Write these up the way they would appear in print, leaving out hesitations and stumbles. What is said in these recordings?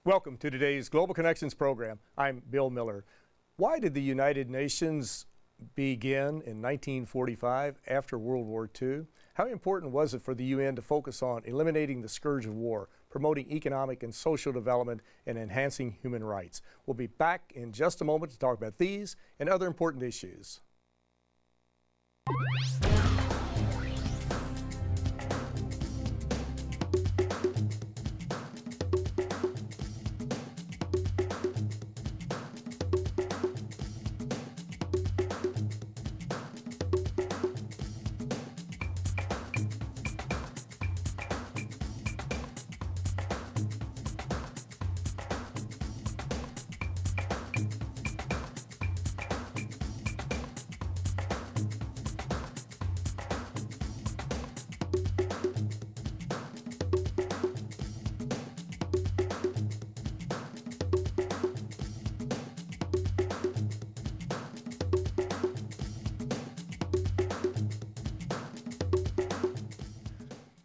Welcome to today's Global Connections program. I'm Bill Miller. Why did the United Nations begin in 1945 after World War II? How important was it for the UN to focus on eliminating the scourge of war, promoting economic and social development, and enhancing human rights? We'll be back in just a moment to talk about these and other important issues.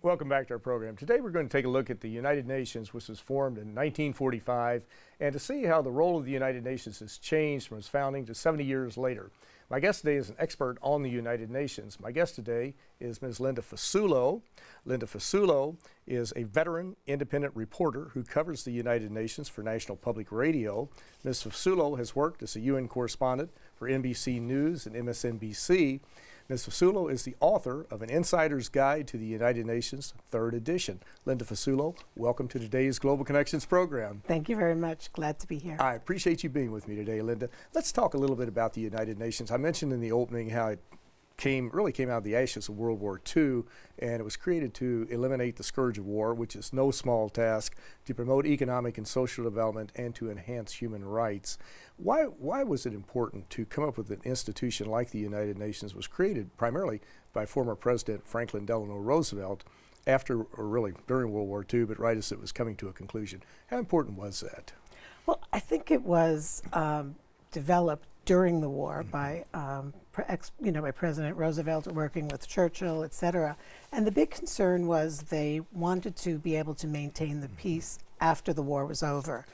Welcome back to our program. Today we're going to take a look at the United Nations, which was formed in 1945, and to see how the role of the United Nations has changed from its founding to 70 years later. My guest today is an expert on the United Nations. My guest today is Ms. Linda Fasulo. Linda Fasulo is a veteran independent reporter who covers the United Nations for National Public Radio. Ms. Fasulo has worked as a UN correspondent for NBC News and MSNBC. Ms. Fasulo is the author of An Insider's Guide to the United Nations, 3rd edition. Linda Fasulo, welcome to today's Global Connections program. Thank you very much. Glad to be here. I appreciate you being with me today, Linda. Let's talk a little bit about the United Nations. I mentioned in the opening how it really came out of the ashes of World War II, and it was created to eliminate the scourge of war, which is no small task, to promote economic and social development, and to enhance human rights. Why was it important to come up with an institution like the United Nations? Was created primarily by former President Franklin Delano Roosevelt after, or really during World War II, but right as it was coming to a conclusion. How important was that? Well, I think it was developed during the war by President Roosevelt working with Churchill, et cetera. And the big concern was they wanted to be able to maintain the peace after the war was over.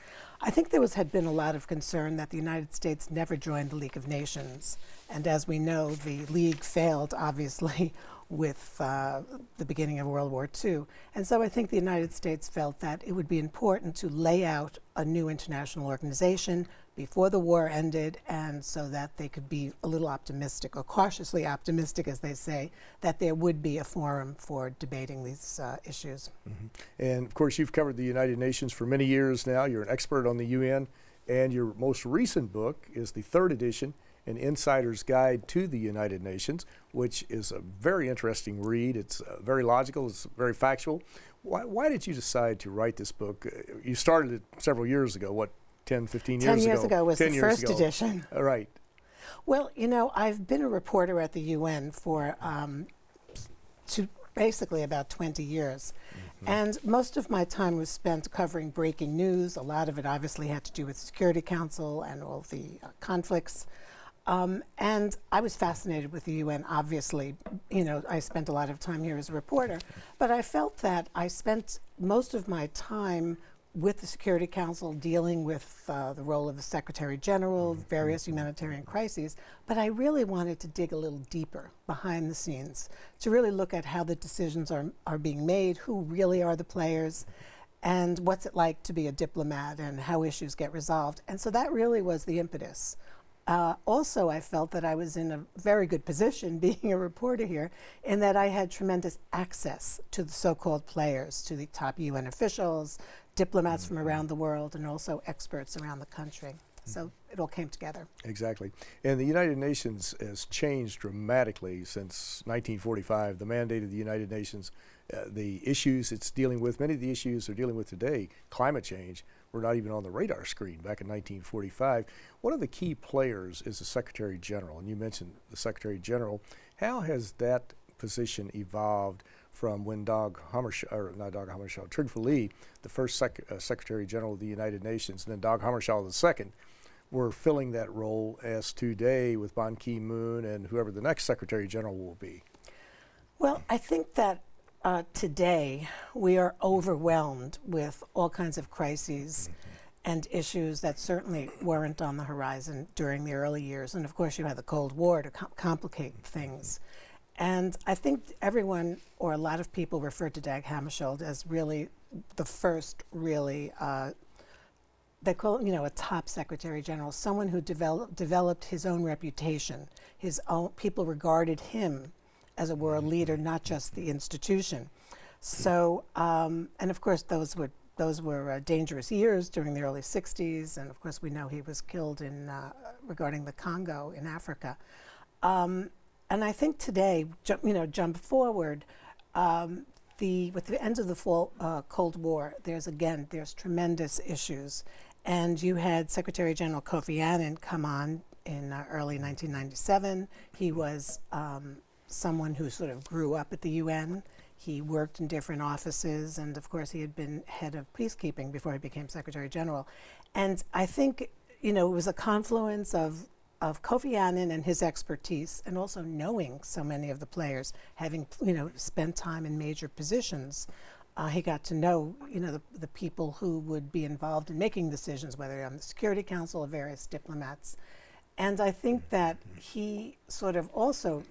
I think there had been a lot of concern that the United States never joined the League of Nations. And as we know, the League failed, obviously, with the beginning of World War II. And so I think the United States felt that it would be important to lay out a new international organization before the war ended, and so that they could be a little optimistic, or cautiously optimistic, as they say, that there would be a forum for debating these issues. Mm-hmm. And of course, you've covered the United Nations for many years now. You're an expert on the UN, and your most recent book is the 3rd edition, An Insider's Guide to the United Nations, which is a very interesting read. It's very logical, it's very factual. Why did you decide to write this book? You started it several years ago, 10, 15 years ago? 10 years ago was the first edition. Right. Well, I've been a reporter at the UN for basically about 20 years. Mm-hmm. And most of my time was spent covering breaking news. A lot of it obviously had to do with Security Council and all the conflicts. And I was fascinated with the UN, obviously. I spent a lot of time here as a reporter. But I felt that I spent most of my time with the Security Council dealing with the role of the Secretary General, various humanitarian crises, but I really wanted to dig a little deeper behind the scenes to really look at how the decisions are being made, who really are the players, and what's it like to be a diplomat and how issues get resolved. And so that really was the impetus. Also, I felt that I was in a very good position being a reporter here in that I had tremendous access to the so-called players, to the top UN officials, diplomats from around the world, and also experts around the country. So it all came together. Exactly. And the United Nations has changed dramatically since 1945. The mandate of the United Nations, the issues it's dealing with, many of the issues they're dealing with today, climate change, were not even on the radar screen back in 1945. One of the key players is the Secretary General, and you mentioned the Secretary General. How has that position evolved from when Trygve Lie, the first Secretary General of the United Nations, and then Dag Hammarskjöld II were filling that role as today with Ban Ki-moon and whoever the next Secretary General will be? Well, I think that today we are overwhelmed with all kinds of crises and issues that certainly weren't on the horizon during the early years. And of course, you had the Cold War to complicate things. And I think everyone, or a lot of people, refer to Dag Hammarskjöld as really the first really, they call him, a top Secretary General, someone who developed his own reputation. His own people regarded him as a world leader, not just the institution. So, and of course, those were dangerous years during the early 60s, and of course we know he was killed in regarding the Congo in Africa. And I think today, jump forward, with the end of the Cold War, there's tremendous issues, and you had Secretary General Kofi Annan come on in early 1997. He was someone who sort of grew up at the UN. He worked in different offices, and of course he had been head of peacekeeping before he became Secretary General. And I think, it was a confluence of Kofi Annan and his expertise, and also knowing so many of the players, having, spent time in major positions. He got to know, the people who would be involved in making decisions, whether on the Security Council or various diplomats. And I think that he sort of also,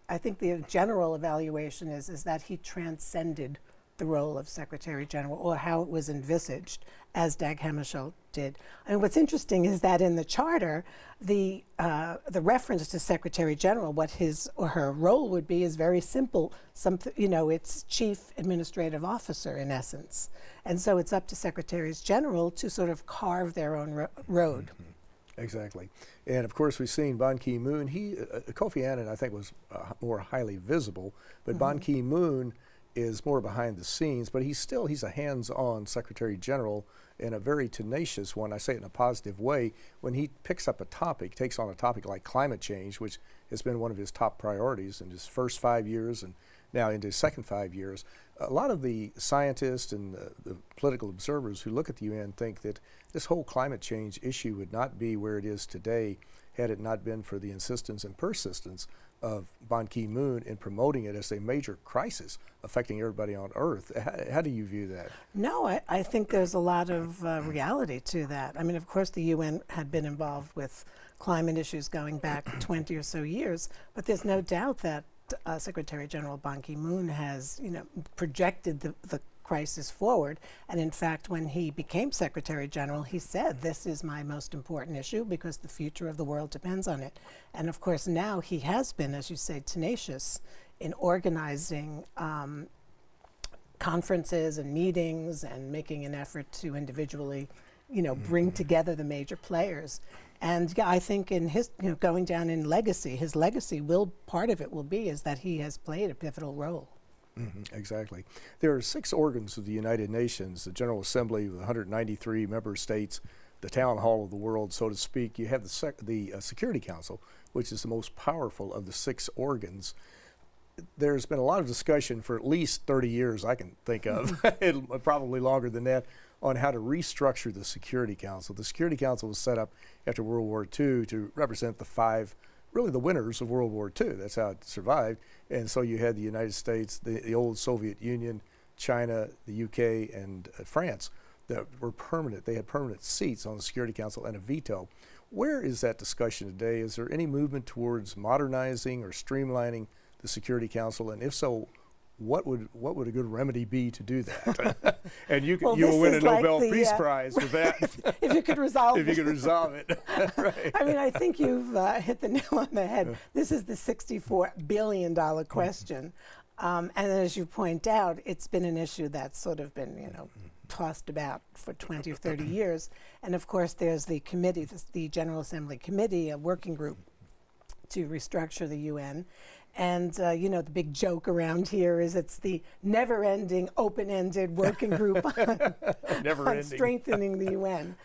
I think the general evaluation is that he transcended the role of Secretary General, or how it was envisaged, as Dag Hammarskjöld did. And what's interesting is that in the charter, the reference to Secretary General, what his or her role would be, is very simple. It's Chief Administrative Officer in essence, and so it's up to Secretaries General to sort of carve their own road. Exactly. And of course, we've seen Ban Ki-moon. Kofi Annan, I think, was more highly visible, but Ban Ki-moon is more behind the scenes, but he's a hands-on Secretary General, and a very tenacious one. I say it in a positive way. When he picks up a topic, takes on a topic like climate change, which has been one of his top priorities in his first 5 years and now into his second 5 years, a lot of the scientists and the political observers who look at the UN think that this whole climate change issue would not be where it is today had it not been for the insistence and persistence of Ban Ki-moon in promoting it as a major crisis affecting everybody on Earth. How do you view that? No, I think there's a lot of reality to that. I mean, of course, the UN had been involved with climate issues going back 20 or so years, but there's no doubt that Secretary General Ban Ki-moon has, projected the crisis forward. And in fact, when he became Secretary General, he said, this is my most important issue because the future of the world depends on it. And of course, now he has been, as you say, tenacious in organizing conferences and meetings and making an effort to individually, bring together the major players. And I think in his, going down in legacy, his legacy part of it will be is that he has played a pivotal role. Exactly. There are 6 organs of the United Nations: the General Assembly with 193 member states, the town hall of the world, so to speak. You have the Security Council, which is the most powerful of the 6 organs. There's been a lot of discussion for at least 30 years I can think of, probably longer than that, on how to restructure the Security Council. The Security Council was set up after World War II to represent the 5, really the winners of World War II. That's how it survived. And so you had the United States, the old Soviet Union, China, the UK, and France that were permanent. They had permanent seats on the Security Council and a veto. Where is that discussion today? Is there any movement towards modernizing or streamlining the Security Council? And if so, what would a good remedy be to do that? And you will win a Nobel Peace Prize with that. If you could resolve if you could resolve it. Right. I mean, I think you've hit the nail on the head. This is the $64 billion question. And as you point out, it's been an issue that's sort of been, tossed about for 20 or 30 years. And of course, there's the committee, the General Assembly Committee, a working group to restructure the UN. And, the big joke around here is it's the never-ending, open-ended working group on strengthening the UN.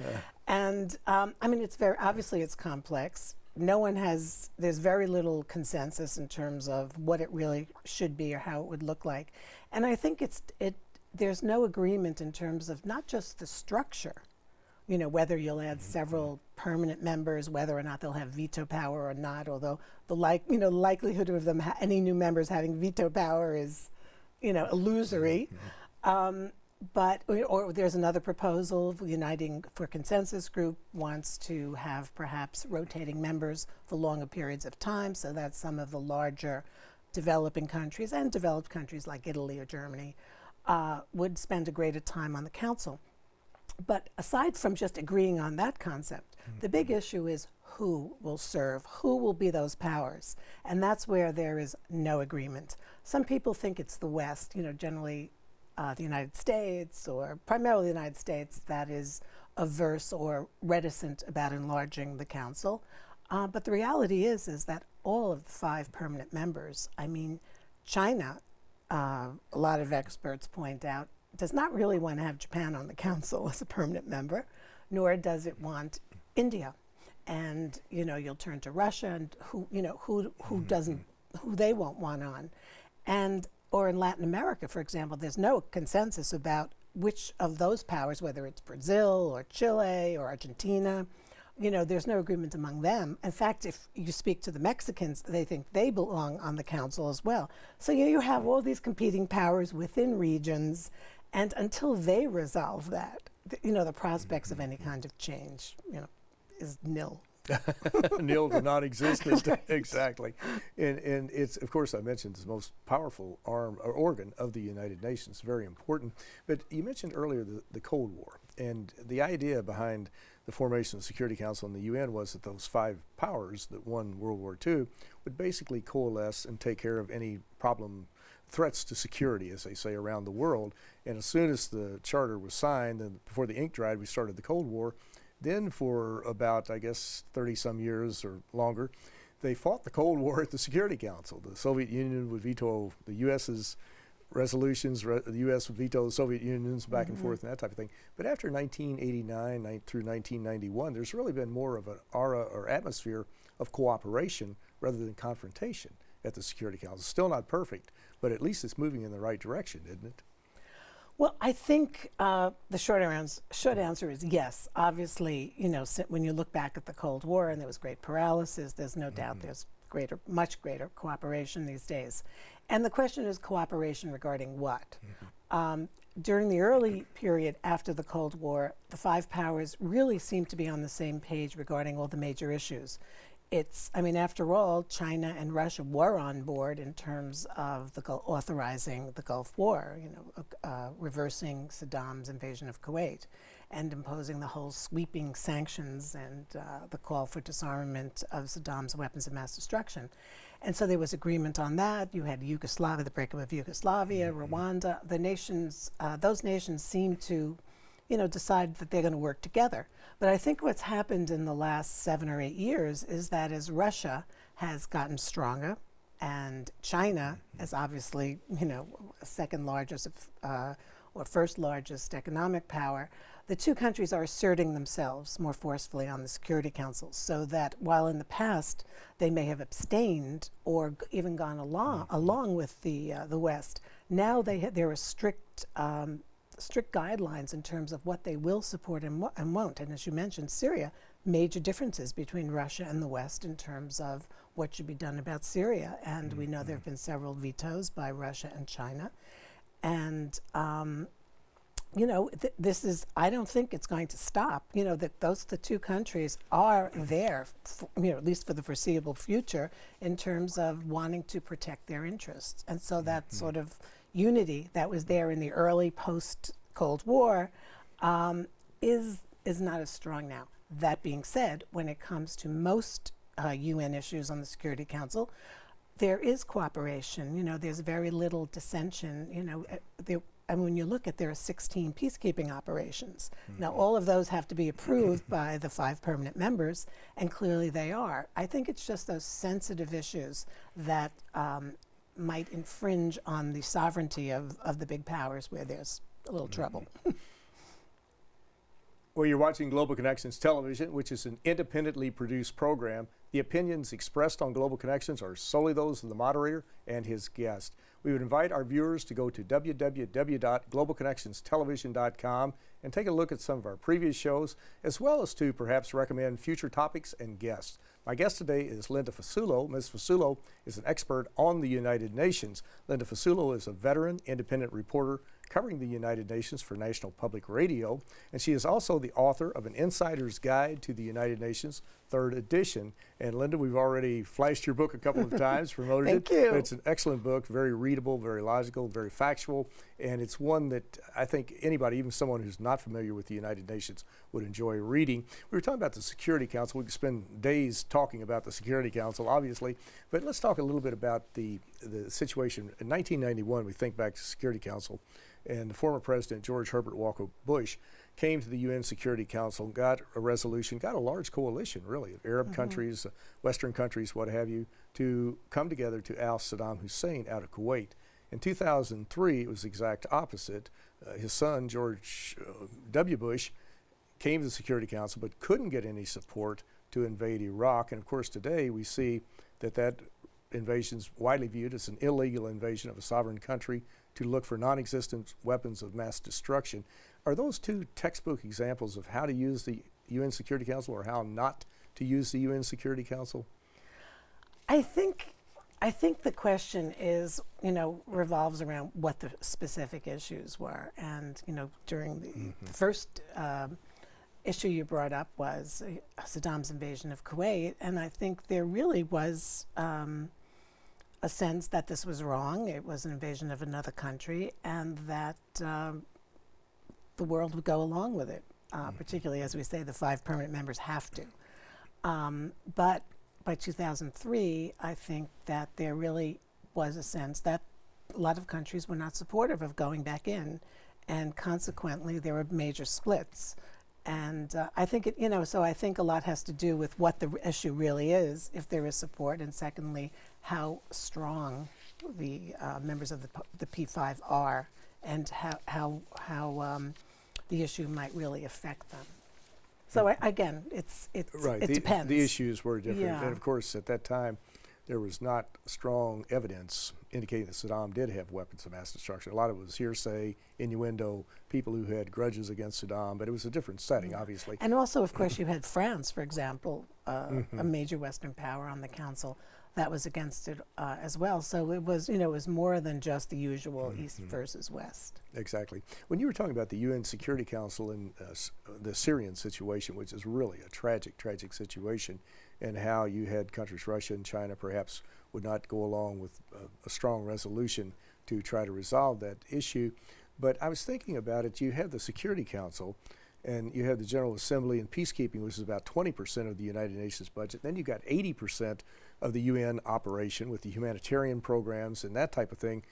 And, it's obviously it's complex. There's very little consensus in terms of what it really should be or how it would look like. And I think there's no agreement in terms of not just the structure, whether you'll add several permanent members, whether or not they'll have veto power or not, although the likelihood of them any new members having veto power is, illusory. But, or there's another proposal, Uniting for Consensus Group wants to have perhaps rotating members for longer periods of time, so that some of the larger developing countries and developed countries like Italy or Germany would spend a greater time on the council. But aside from just agreeing on that concept, the big issue is who will serve, who will be those powers, and that's where there is no agreement. Some people think it's the West, generally the United States, or primarily the United States, that is averse or reticent about enlarging the council. But the reality is that all of the 5 permanent members, China, a lot of experts point out, does not really want to have Japan on the council as a permanent member, nor does it want India. And you'll turn to Russia, and who they won't want on, or in Latin America, for example, there's no consensus about which of those powers, whether it's Brazil or Chile or Argentina, there's no agreement among them. In fact, if you speak to the Mexicans, they think they belong on the council as well. So you have all these competing powers within regions, and until they resolve that, the prospects of any kind of change, is nil. Nil to non-existent. Exactly. And it's, of course, I mentioned the most powerful arm or organ of the United Nations, very important. But you mentioned earlier the Cold War, and the idea behind the formation of the Security Council and the UN was that those 5 powers that won World War II would basically coalesce and take care of any threats to security, as they say, around the world. And as soon as the charter was signed, and before the ink dried, we started the Cold War. Then for about, 30-some years or longer, they fought the Cold War at the Security Council. The Soviet Union would veto the U.S.'s resolutions, the U.S. would veto the Soviet Union's back and forth and that type of thing. But after 1989 through 1991, there's really been more of an aura or atmosphere of cooperation rather than confrontation at the Security Council. Still not perfect, but at least it's moving in the right direction, isn't it? Well, I think the short answer is yes. Obviously, when you look back at the Cold War and there was great paralysis, there's no doubt there's much greater cooperation these days. And the question is cooperation regarding what? During the early period after the Cold War, the 5 powers really seemed to be on the same page regarding all the major issues. After all, China and Russia were on board in terms of authorizing the Gulf War, reversing Saddam's invasion of Kuwait and imposing the whole sweeping sanctions and the call for disarmament of Saddam's weapons of mass destruction. And so there was agreement on that. You had Yugoslavia, the breakup of Yugoslavia, Rwanda. Those nations seemed to decide that they're going to work together. But I think what's happened in the last 7 or 8 years is that as Russia has gotten stronger and China is obviously, second largest or first largest economic power, the 2 countries are asserting themselves more forcefully on the Security Council, so that while in the past they may have abstained or even gone along with the West, now there are strict guidelines in terms of what they will support and won't. And as you mentioned, Syria, major differences between Russia and the West in terms of what should be done about Syria. And we know there have been several vetoes by Russia and China. And, I don't think it's going to stop. The 2 countries are there, at least for the foreseeable future, in terms of wanting to protect their interests. And so that sort of unity that was there in the early post-Cold War is not as strong now. That being said, when it comes to most UN issues on the Security Council, there is cooperation. There's very little dissension. And when you look at, there are 16 peacekeeping operations. Now, all of those have to be approved by the 5 permanent members, and clearly they are. I think it's just those sensitive issues that might infringe on the sovereignty of the big powers where there's a little trouble. Well, you're watching Global Connections Television, which is an independently produced program. The opinions expressed on Global Connections are solely those of the moderator and his guest. We would invite our viewers to go to www.globalconnectionstelevision.com and take a look at some of our previous shows, as well as to perhaps recommend future topics and guests. My guest today is Linda Fasulo. Ms. Fasulo is an expert on the United Nations. Linda Fasulo is a veteran independent reporter covering the United Nations for National Public Radio, and she is also the author of An Insider's Guide to the United Nations, 3rd edition. And Linda, we've already flashed your book a couple of times, promoted Thank it. you. But it's an excellent book, very readable, very logical, very factual, and it's one that I think anybody, even someone who's not familiar with the United Nations, would enjoy reading. We were talking about the Security Council. We could spend days talking about the Security Council, obviously, but let's talk a little bit about the situation. In 1991, we think back to the Security Council, and the former President George Herbert Walker Bush came to the UN Security Council, got a resolution, got a large coalition, really, of Arab countries, Western countries, what have you, to come together to oust Saddam Hussein out of Kuwait. In 2003, it was the exact opposite. His son, George W. Bush, came to the Security Council but couldn't get any support to invade Iraq. And of course, today we see that invasion is widely viewed as an illegal invasion of a sovereign country to look for non-existent weapons of mass destruction. Are those two textbook examples of how to use the UN Security Council or how not to use the UN Security Council? I think the question is, revolves around what the specific issues were. And, during the first issue you brought up was Saddam's invasion of Kuwait. And I think there really was a sense that this was wrong. It was an invasion of another country, and that the world would go along with it, particularly, as we say, the 5 permanent members have to. But by 2003, I think that there really was a sense that a lot of countries were not supportive of going back in, and consequently, there were major splits. And I think so I think a lot has to do with what the issue really is, if there is support, and secondly, how strong the members of the P5 are, and how the issue might really affect them. So again, it depends. The issues were different, Yeah. and of course, at that time, there was not strong evidence indicating that Saddam did have weapons of mass destruction. A lot of it was hearsay, innuendo, people who had grudges against Saddam, but it was a different setting, obviously. And also, of course, you had France, for example, a major Western power on the council that was against it as well. So it was, it was more than just the usual East versus West. Exactly. When you were talking about the UN Security Council and the Syrian situation, which is really a tragic, tragic situation, and how you had countries, Russia and China, perhaps would not go along with a strong resolution to try to resolve that issue. But I was thinking about it. You had the Security Council, and you had the General Assembly and peacekeeping, which is about 20% of the United Nations budget. Then you got 80% of the UN operation with the humanitarian programs and that type of thing,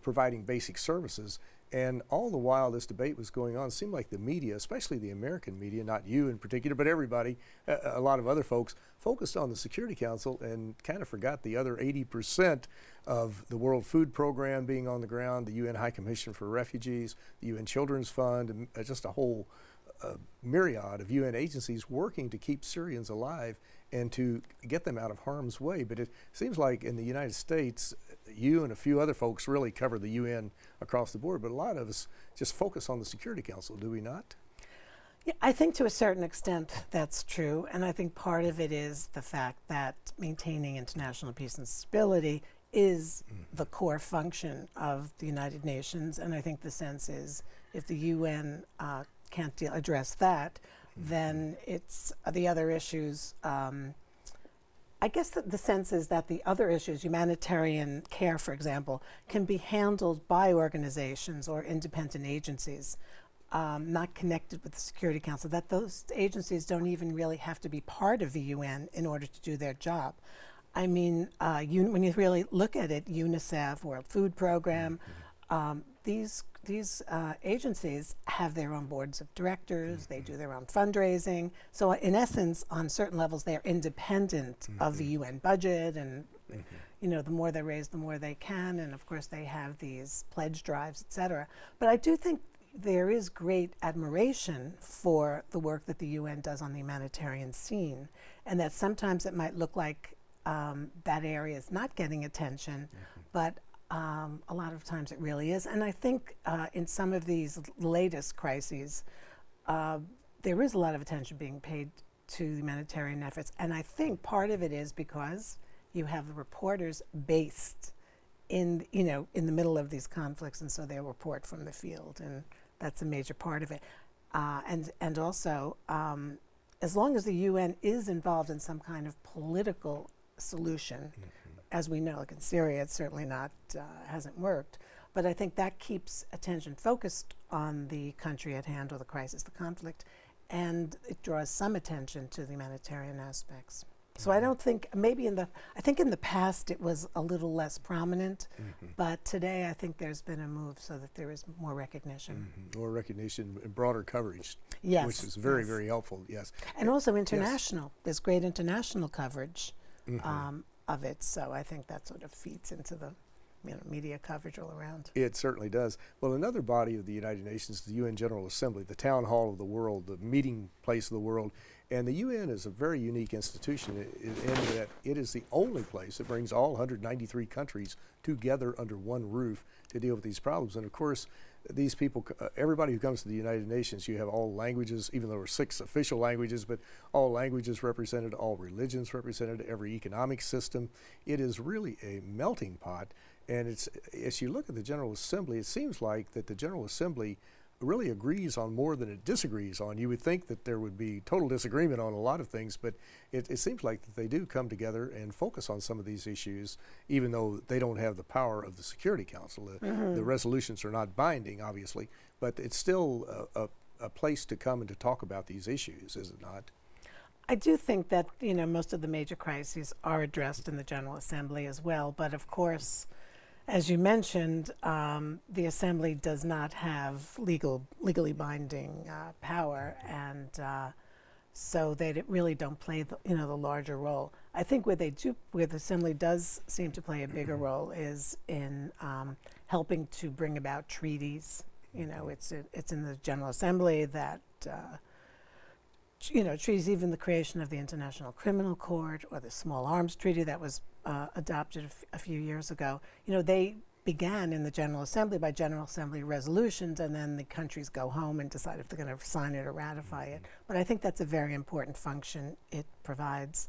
providing basic services. And all the while this debate was going on, it seemed like the media, especially the American media, not you in particular, but everybody, a lot of other folks, focused on the Security Council and kind of forgot the other 80% of the World Food Program being on the ground, the UN High Commission for Refugees, the UN Children's Fund, and just a whole myriad of UN agencies working to keep Syrians alive and to get them out of harm's way. But it seems like in the United States, you and a few other folks really cover the UN across the board, but a lot of us just focus on the Security Council, do we not? Yeah, I think to a certain extent that's true, and I think part of it is the fact that maintaining international peace and stability is the core function of the United Nations, and I think the sense is if the UN can't address that, then it's the other issues. I guess the sense is that the other issues, humanitarian care, for example, can be handled by organizations or independent agencies, not connected with the Security Council, that those agencies don't even really have to be part of the UN in order to do their job. I mean, when you really look at it, UNICEF, World Food Program, these agencies have their own boards of directors, they do their own fundraising. So in essence, on certain levels, they're independent of the UN budget, and the more they raise, the more they can. And of course, they have these pledge drives, et cetera. But I do think there is great admiration for the work that the UN does on the humanitarian scene, and that sometimes it might look like that area is not getting attention, but a lot of times it really is. And I think in some of these latest crises, there is a lot of attention being paid to humanitarian efforts. And I think part of it is because you have the reporters based in the middle of these conflicts, and so they report from the field, and that's a major part of it. And also, as long as the UN is involved in some kind of political solution, as we know, like in Syria, it's certainly not hasn't worked. But I think that keeps attention focused on the country at hand, or the crisis, the conflict, and it draws some attention to the humanitarian aspects. So I don't think, maybe I think in the past it was a little less prominent, but today I think there's been a move so that there is more recognition. More recognition and broader coverage, Yes. which is very, very helpful, yes. And also international. There's great international coverage of it, so I think that sort of feeds into the media coverage all around. It certainly does. Well, another body of the United Nations, the UN General Assembly, the town hall of the world, the meeting place of the world. And the UN is a very unique institution in that it is the only place that brings all 193 countries together under one roof to deal with these problems. And of course, these people, everybody who comes to the United Nations, you have all languages, even though there are 6 official languages, but all languages represented, all religions represented, every economic system. It is really a melting pot. And it's, as you look at the General Assembly, it seems like that the General Assembly really agrees on more than it disagrees on. You would think that there would be total disagreement on a lot of things, but it seems like that they do come together and focus on some of these issues, even though they don't have the power of the Security Council. The resolutions are not binding, obviously, but it's still a place to come and to talk about these issues, is it not? I do think that most of the major crises are addressed in the General Assembly as well, but of course, as you mentioned, the Assembly does not have legally binding power, and so they really don't play the larger role. I think where the Assembly does seem to play a bigger role is in helping to bring about treaties. It's in the General Assembly that treaties, even the creation of the International Criminal Court or the Small Arms Treaty that was adopted a few years ago, they began in the General Assembly by General Assembly resolutions, and then the countries go home and decide if they're going to sign it or ratify it. But I think that's a very important function it provides.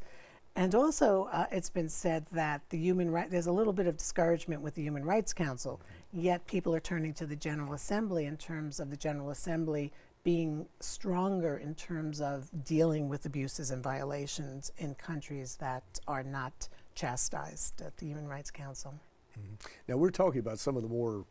And also, it's been said that there's a little bit of discouragement with the Human Rights Council, yet people are turning to the General Assembly in terms of the General Assembly being stronger in terms of dealing with abuses and violations in countries that are not chastised at the Human Rights Council. Now, we're talking about some of the more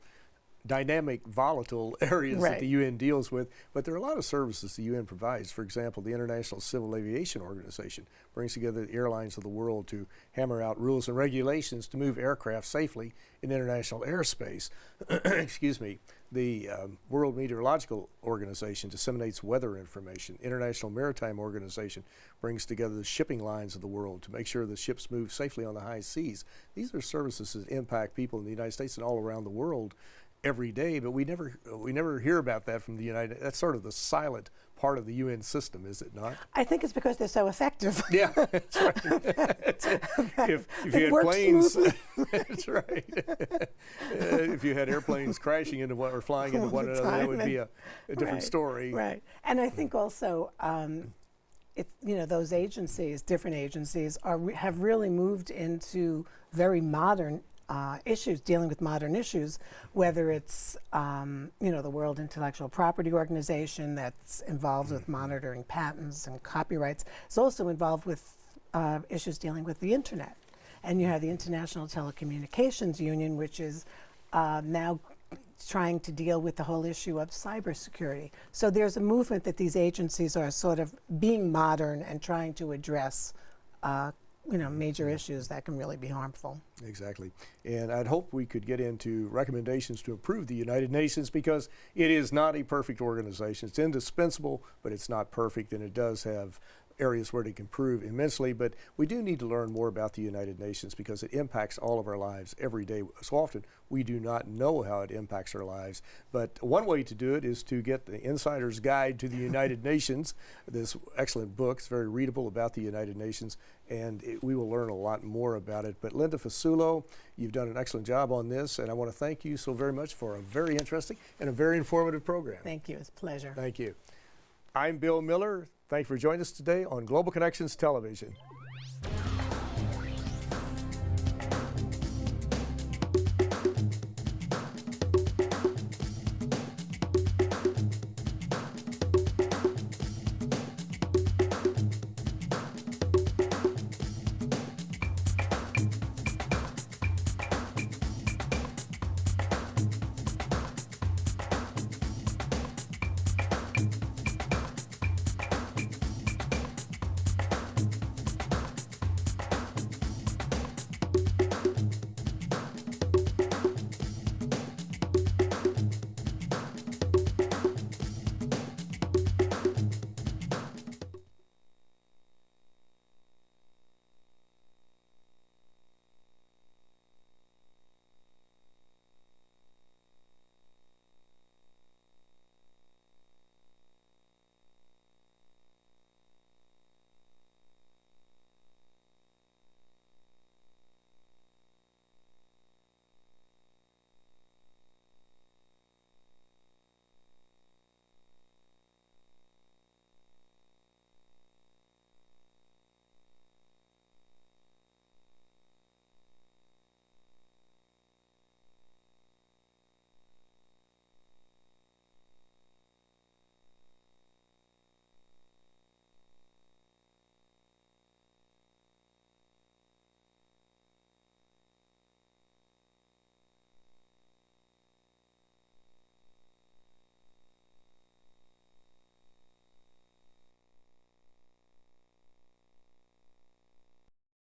dynamic, volatile areas that the UN deals with, but there are a lot of services the UN provides. For example, the International Civil Aviation Organization brings together the airlines of the world to hammer out rules and regulations to move aircraft safely in international airspace. Excuse me. The World Meteorological Organization disseminates weather information. International Maritime Organization brings together the shipping lines of the world to make sure the ships move safely on the high seas. These are services that impact people in the United States and all around the world every day, but we never hear about that from the United. That's sort of the silent part of the UN system, is it not? I think it's because they're so effective. Yeah, that's right. if you had planes, that's right. If you had airplanes crashing into one or flying into one another, that would be a different story. Right, and I think also those agencies, different agencies, have really moved into very modern issues, dealing with modern issues, whether it's the World Intellectual Property Organization that's involved with monitoring patents and copyrights. It's also involved with issues dealing with the internet. And you have the International Telecommunications Union, which is now trying to deal with the whole issue of cybersecurity. So there's a movement that these agencies are sort of being modern and trying to address major issues that can really be harmful. Exactly. And I'd hope we could get into recommendations to improve the United Nations, because it is not a perfect organization. It's indispensable, but it's not perfect, and it does have areas where it can improve immensely, but we do need to learn more about the United Nations because it impacts all of our lives every day. So often we do not know how it impacts our lives, but one way to do it is to get the Insider's Guide to the United Nations, this excellent book. It's very readable about the United Nations, and we will learn a lot more about it. But Linda Fasulo, you've done an excellent job on this, and I want to thank you so very much for a very interesting and a very informative program. Thank you. It's a pleasure. Thank you. I'm Bill Miller. Thank you for joining us today on Global Connections Television.